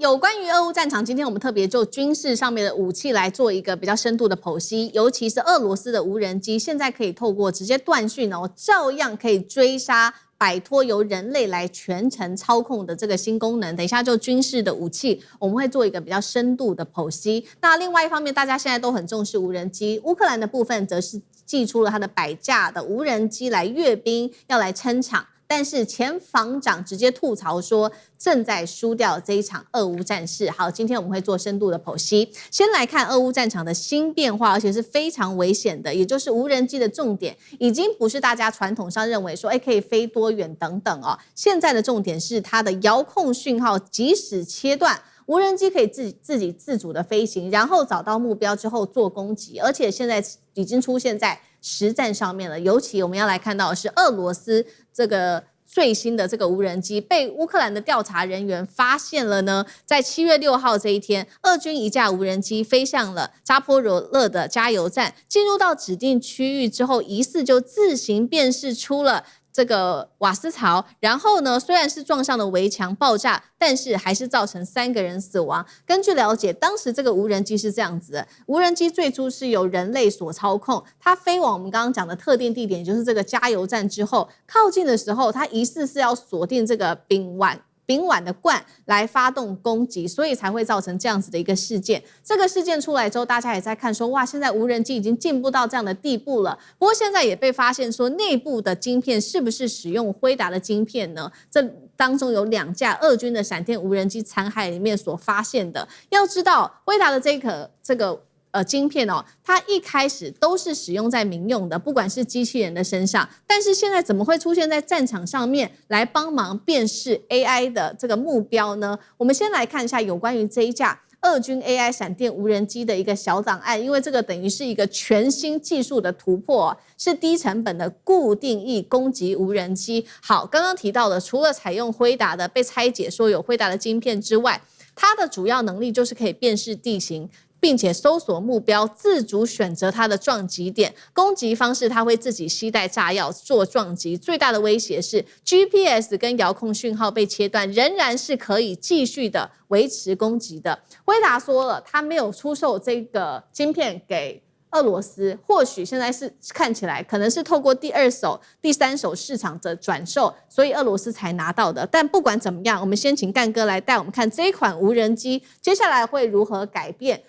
有關於俄烏戰場，今天我們特別就軍事上面的武器來做一個比較深度的剖析，尤其是俄羅斯的無人機，現在可以透過直接斷訊照樣可以追殺，擺脫由人類來全程操控的這個新功能。等一下就軍事的武器，我們會做一個比較深度的剖析。那另外一方面，大家現在都很重視無人機，烏克蘭的部分則是祭出了它的100架的無人機來閱兵，要來撐場。但是前防長直接吐槽說，正在輸掉這一場俄烏戰事。好，今天我們會做深度的剖析。先來看俄烏戰場的新變化，而且是非常危險的，也就是無人機的重點已經不是大家傳統上認為說，可以飛多遠等等哦。現在的重點是它的遙控訊號，即使切斷，無人機可以自己自主的飛行，然後找到目標之後做攻擊，而且現在已經出現在實戰上面了。尤其我們要來看到的是俄羅斯這個最新的这個無人機被烏克蘭的調查人員發現了呢，在7月6號這一天，俄軍一架無人機飛向了扎波羅熱的加油站，進入到指定區域之後，疑似就自行辨識出了這個瓦斯槽，然後呢，雖然是撞上了圍牆爆炸，但是還是造成3個人死亡。根據了解，當時這個無人機是這樣子的，無人機最初是由人類所操控，它飛往我們剛剛講的特定地點，就是這個加油站之後，靠近的時候，它疑似是要鎖定這個丙烷的罐來發動攻擊，所以才會造成這樣子的一個事件。這個事件出來之後，大家也在看說，哇，現在無人機已經進步到這樣的地步了。不過現在也被發現說，內部的晶片是不是使用輝達的晶片呢？這當中有2架俄軍的閃電無人機殘骸裡面所發現的。要知道，輝達的這個晶片哦，它一開始都是使用在民用的，不管是機器人的身上，但是現在怎麼會出現在戰場上面來幫忙辨識 AI 的這個目標呢？我們先來看一下有關於這一架俄軍 AI 閃電無人機的一個小檔案，因為這個等於是一個全新技術的突破，是低成本的固定翼攻擊無人機。好，剛剛提到的，除了採用輝達的被拆解說有輝達的晶片之外，它的主要能力就是可以辨識地形，並且搜索目標，自主選擇它的撞擊點。攻擊方式，它會自己攜帶炸藥做撞擊。最大的威脅是 GPS 跟遙控訊號被切斷，仍然是可以繼續的維持攻擊的。輝達說了，他沒有出售這個晶片給俄羅斯，或許現在是看起來可能是透過第2手、第3手市場的轉售，所以俄羅斯才拿到的。但不管怎麼樣，我們先請幹哥來帶我們看這一款無人機接下來會如何改變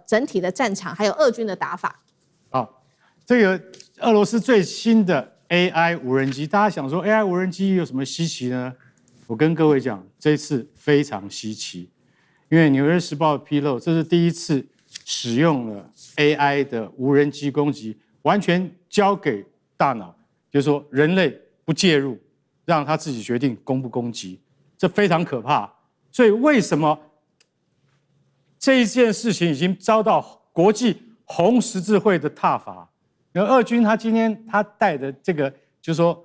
整體的戰場，還有俄軍的打法。好，這個俄羅斯最新的 AI 無人機，大家想說 AI 無人機有什麼稀奇呢？我跟各位講，這次非常稀奇，因為《紐約時報》披露，這是第一次使用了 AI 的無人機攻擊，完全交給大腦，就是說人類不介入，讓他自己決定攻不攻擊，這非常可怕。所以為什麼這一件事情已經遭到國際紅十字會的撻伐？因為俄軍他今天他帶的這個，就是說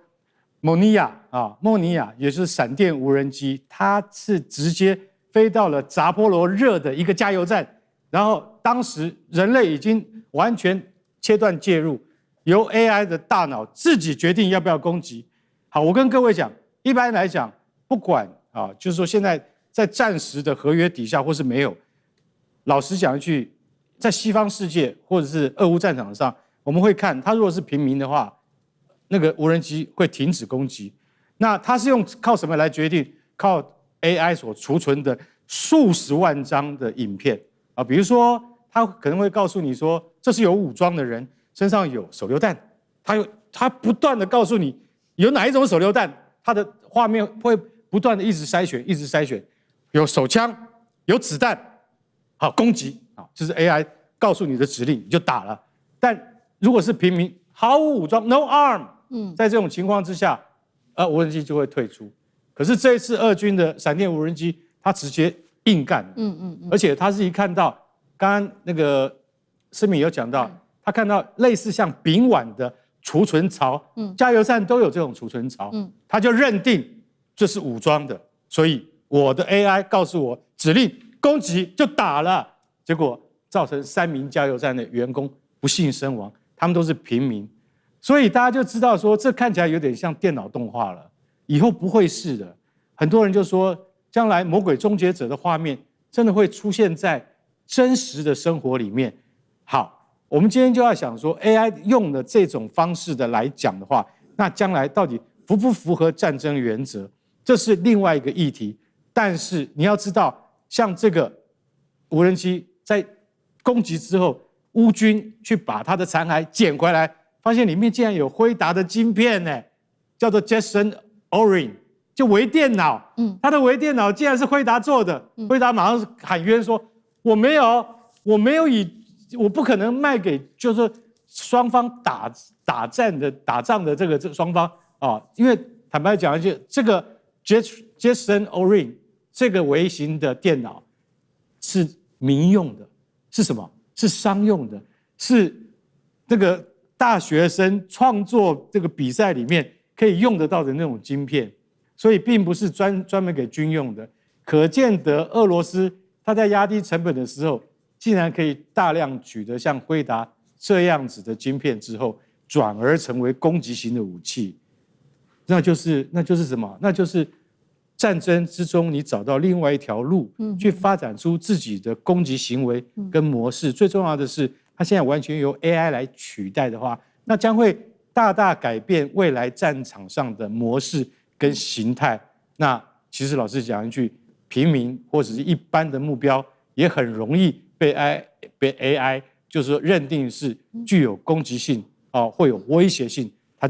莫尼亞也就是閃電無人機，它是直接飛到了扎波羅熱的一個加油站，然後當時人類已經完全切斷介入，由 AI 的大腦自己決定要不要攻擊。好，我跟各位講，一般來講，不管就是說現在在戰時的合約底下或是沒有。老實講一句，在西方世界或者是俄烏戰場上，我們會看他如果是平民的話，那個無人機會停止攻擊。那他是靠什麼來決定？靠 AI 所儲存的數十萬張的影片啊，比如說他可能會告訴你說，這是有武裝的人，身上有手榴彈，他不斷的告訴你有哪一種手榴彈，他的畫面會不斷的一直篩選，有手槍，有子彈。好，攻擊啊，就是 AI 告訴你的指令，你就打了。但如果是平民，毫無武裝 ，no arm， 在這種情況之下，無人機就會退出。可是這一次俄軍的閃電無人機，它直接硬幹，而且他是一看到，剛剛那個思敏有講到，他看到類似像丙烷的儲存槽，加油站都有這種儲存槽，他就認定這是武裝的，所以我的 AI 告訴我指令。攻擊就打了，結果造成3名加油站的員工不幸身亡，他們都是平民，所以大家就知道說，這看起來有點像電腦動畫了，以後不會是的。很多人就說，將來魔鬼終結者的畫面真的會出現在真實的生活裡面。好，我們今天就要想說 ，AI 用的這種方式的來講的話，那將來到底符不符合戰爭原則，這是另外一個議題。但是你要知道，像這個無人機在攻擊之後，烏軍去把它的殘骸撿回來，發現裡面竟然有輝達的晶片呢，叫做 Jetson Orin， 就微電腦。它的微電腦竟然是輝達做的。輝達馬上喊冤說：“我沒有我不可能賣給就是雙方打仗的這個雙方啊，因為坦白講，就這個 Jetson Orin 這個微型的電腦是民用的，是什麼？是商用的，是那個大學生創作這個比賽裡面可以用得到的那種晶片，所以並不是專門給軍用的。可見得俄羅斯他在壓低成本的時候，竟然可以大量取得像輝達這樣子的晶片之後，轉而成為攻擊型的武器。那就是什麼？那就是戰爭之中，你找到另外一條路，去發展出自己的攻擊行為跟模式。最重要的是，它現在完全由 AI 來取代的話，那將會大大改變未來戰場上的模式跟形態。那其實老實講一句，平民或者是一般的目標，也很容易被 AI 就是說認定是具有攻擊性啊，會有威脅性，它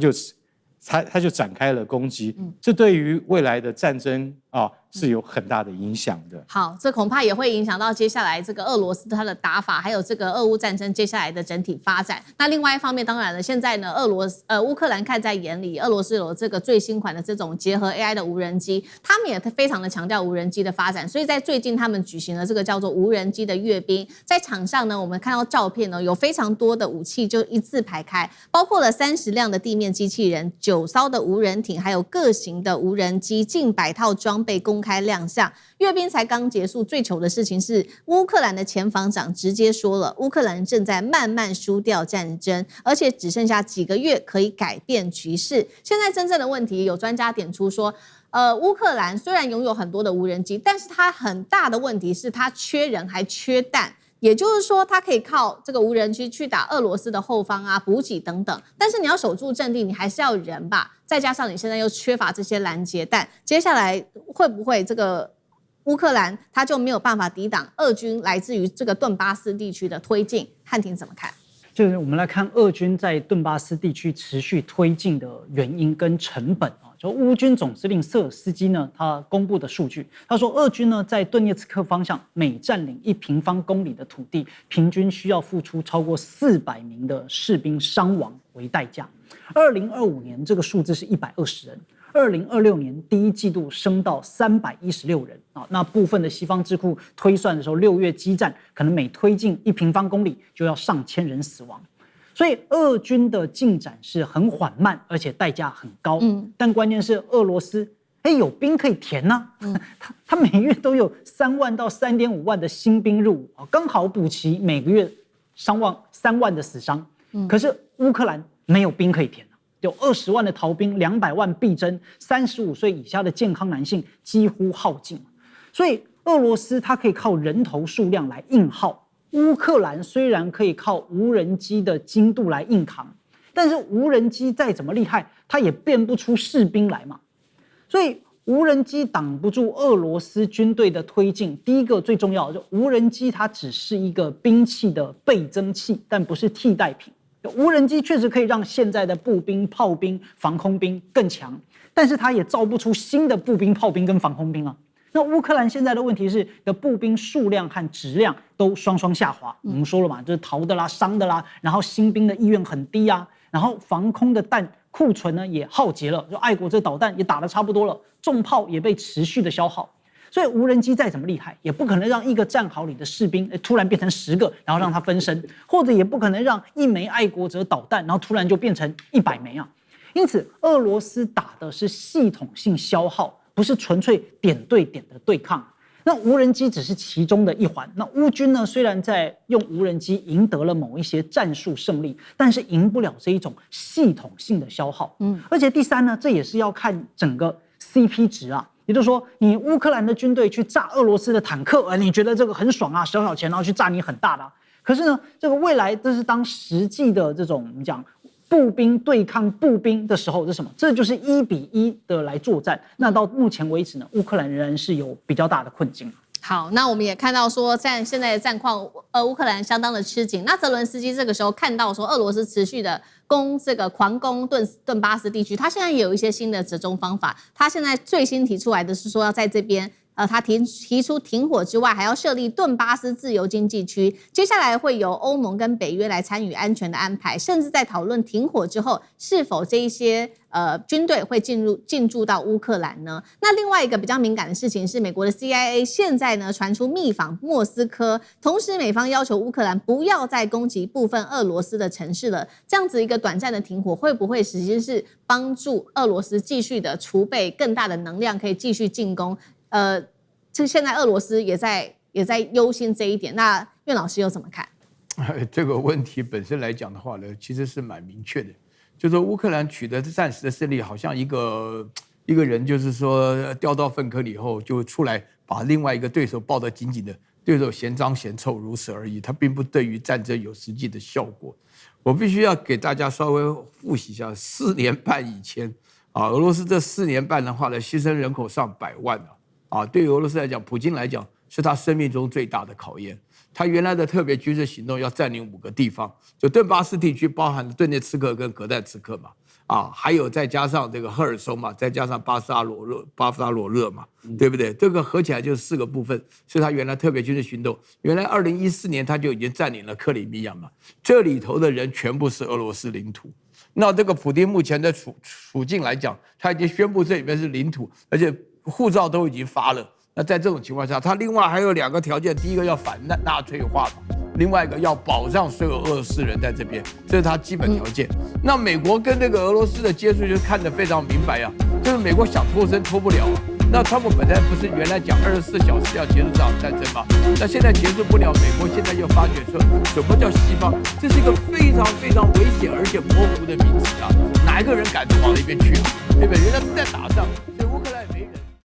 就展開了攻擊，這對於未來的戰爭啊是有很大的影響的。好，這恐怕也會影響到接下來這個俄羅斯它的打法，還有這個俄烏戰爭接下來的整體發展。那另外一方面，當然了，現在呢，烏克蘭看在眼裡，俄羅斯有這個最新款的這種結合 AI 的無人機，他們也非常的強調無人機的發展。所以在最近他們舉行了這個叫做無人機的閱兵，在場上呢，我們看到照片呢，有非常多的武器就一字排開，包括了30輛的地面機器人、9艘的無人艇，還有各型的無人機，近100套裝備公開亮相。閱兵才剛結束，最糗的事情是烏克蘭的前防長直接說了，烏克蘭正在慢慢輸掉戰爭，而且只剩下幾個月可以改變局勢。現在真正的問題，有專家點出說，烏克蘭雖然擁有很多的無人機，但是它很大的問題是它缺人還缺彈。也就是說，它可以靠這個無人機去打俄羅斯的後方啊、補給等等，但是你要守住陣地，你還是要人吧。再加上你現在又缺乏這些攔截彈，接下來會不會這個烏克蘭它就沒有辦法抵擋俄軍來自於這個頓巴斯地區的推進？漢庭怎麼看？就是我們來看俄軍在頓巴斯地區持續推進的原因跟成本啊。就烏軍總司令瑟爾斯基呢，他公布的數據，他說俄軍呢在頓涅茨克方向每佔領1平方公里的土地，平均需要付出超過400名的士兵傷亡為代價。2025年這個數字是120人。2026年第一季度升到316人啊，那部分的西方智庫推算的時候，6月激戰可能每推進1平方公里就要上千人死亡，所以俄軍的進展是很緩慢，而且代價很高。但關鍵是俄羅斯有兵可以填啊，他每月都有3萬到3.5萬的新兵入伍啊，剛好補齊每個月3萬的死傷。可是烏克蘭沒有兵可以填。有20萬的逃兵，200萬必爭，35歲以下的健康男性幾乎耗盡，所以俄羅斯它可以靠人頭數量來硬耗，烏克蘭雖然可以靠無人機的精度來硬扛，但是無人機再怎麼厲害，它也變不出士兵來嘛，所以無人機擋不住俄羅斯軍隊的推進。第一個最重要的，就無人機它只是一個兵器的倍增器，但不是替代品。無人機確實可以讓現在的步兵、炮兵、防空兵更強，但是它也造不出新的步兵、炮兵跟防空兵啊。那烏克蘭現在的問題是，的步兵數量和質量都雙雙下滑。我們說了嘛，就是逃的啦、傷的啦，然後新兵的意願很低啊，然後防空的彈庫存呢也耗竭了，就愛國者導彈也打得差不多了，重炮也被持續的消耗。所以無人機再怎麼厲害，也不可能讓一個戰壕裡的士兵突然變成10個，然後讓他分身，或者也不可能讓1枚愛國者導彈，然後突然就變成100枚啊。因此，俄羅斯打的是系統性消耗，不是純粹點對點的對抗。那無人機只是其中的一環。那烏軍呢，雖然在用無人機贏得了某一些戰術勝利，但是贏不了這一種系統性的消耗。而且第三呢，這也是要看整個 CP 值啊。也就是說，你烏克蘭的軍隊去炸俄羅斯的坦克，你覺得這個很爽啊，小小錢然後去炸你很大的啊。可是呢，這個未来這是當實際的這種我們講步兵對抗步兵的時候，這是什麼？這就是1:1的來作戰。那到目前為止呢，烏克蘭仍然是有比較大的困境。好，那我們也看到說，在現在的戰況，烏克蘭相當的吃緊。那澤倫斯基這個時候看到說，俄羅斯持續的狂攻頓巴斯地區，他現在也有一些新的折中方法。他現在最新提出來的是說，要在這邊。他提出停火之外，還要設立頓巴斯自由經濟區。接下來會由歐盟跟北約來參與安全的安排，甚至在討論停火之後，是否這一些軍隊會進駐到烏克蘭呢？那另外一個比較敏感的事情是，美國的 CIA 現在呢傳出密訪莫斯科，同時美方要求烏克蘭不要再攻擊部分俄羅斯的城市了。這樣子一個短暫的停火，會不會實際是幫助俄羅斯繼續的儲備更大的能量，可以繼續進攻？這現在俄羅斯也在憂心這一點，那苑老師又怎麼看？這個問題本身來講的話呢，其實是蠻明確的，就是說烏克蘭取得暫時的勝利，好像一個人就是說掉到糞坑裡以後，就出來把另外一個對手抱得緊緊的，對手嫌髒嫌臭，如此而已，它並不對於戰爭有實際的效果。我必須要給大家稍微複習一下，4年半以前啊，俄羅斯這4年半的話呢，犧牲人口上百萬啊，對於俄羅斯來講，普京來講是他生命中最大的考驗。他原来的特別軍事行動要佔領5個地方，就頓巴斯地區包含頓涅茨克跟格但茨克嘛，還有再加上這個赫爾松嘛，再加上巴夫拉羅熱嘛，對不對？這個合起來就是4個部分，是他原來特別軍事行動。原來2014年他就已經佔領了克里米亞嘛，這裡頭的人全部是俄羅斯領土。那這個普丁目前的處境來講，他已經宣布這裡面是領土，而且護照都已經發了。那在這種情況下，他另外還有2個條件：第一個要反納粹化嘛，另外一個要保障所有俄羅斯人在這邊，這是他基本條件。那美國跟這個俄羅斯的接觸就看得非常明白啊，就是美國想脫身脫不了啊。那川普本來不是原來講24小時要結束這場戰爭嗎？那現在結束不了，美國現在又發覺說什麼叫西方？這是一個非常非常危險而且模糊的名詞啊，哪一個人敢往那邊去啊？對不對？人家是在打仗。